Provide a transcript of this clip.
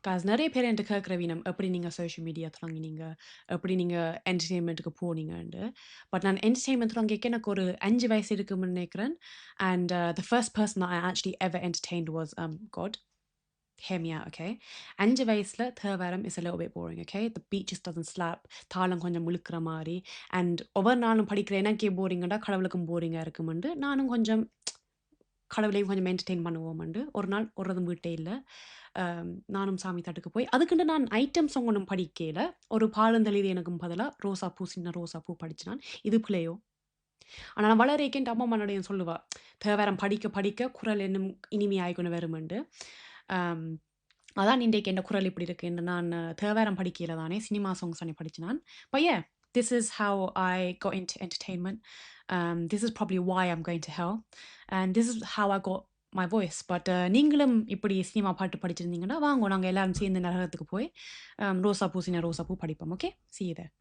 காசு நெறைய பேர் என்ட்ட கேட்கிற வீனம், எப்படி நீங்க சோஷியல் மீடியா தொடங்கினீங்க? எப்படி நீங்க என்டர்டெயின்மென்ட்க்கு போனீங்கன்ட்டு. பட் நான் என்டர்டெயின்மென்ட் தொடங்கிக்க எனக்கு ஒரு 5 வயசு இருக்கும்னு நினைக்கிறேன். And the first person that I actually ever entertained was God. Hear me out, okay? 5 வயசுல Thevaram is a little bit boring, okay? The beat just doesn't slap. தாளம் கொஞ்சம் இழுக்கிற மாரி. அண்ட் ஒவ்வொரு நாளும் படிக்கிற எனக்கே போரிங்கா கடவுளுக்கும் போரிங்கா இருக்குமெண்டு, நானும் கொஞ்சம் கடவுளையும் கொஞ்சம் என்டர்டெயின் பண்ணுவோமெண்டு, ஒரு நாள் ஒருதும் வீட்டே இல்ல. நானும் சாமி தட்டுக்கு போய் அதுக்குண்டு நான் ஐட்டம் சாங் ஒண்ணும் படிக்கையில, ஒரு பாலந்தளிர் எனக்கும் பதிலா ரோசாப்பூ சின்ன ரோசாப்பூ படிச்சு நான். இது பிழையோ? ஆனா நான் வளரேக்க என் அம்மா மறுபடியும் சொல்லுவா, தேவாரம் படிக்க படிக்க குரல் இன்னும் இனிமையாயிக்கொண்டு வருமெண்டு. அம் அதான் இன்றைக்கு என் குரல் இப்படி இருக்குன்னு நான் தேவாரம் படிக்கையில தானே சினிமா சாங்ஸ் அன்னி படிச்சு நான். But yeah, this is how I got into entertainment. This is probably why I'm going to hell. And this is how I got my voice. But நீங்களும் இப்படி சினிமா பாட்டு படிச்சிருந்தீங்கன்னா, வாங்க நாங்க எல்லாரும் சேர்ந்து நரகத்துக்கு போய் ரோசா பூ சின்ன ரோசா பூ படிப்போம். ஓகே? See you there.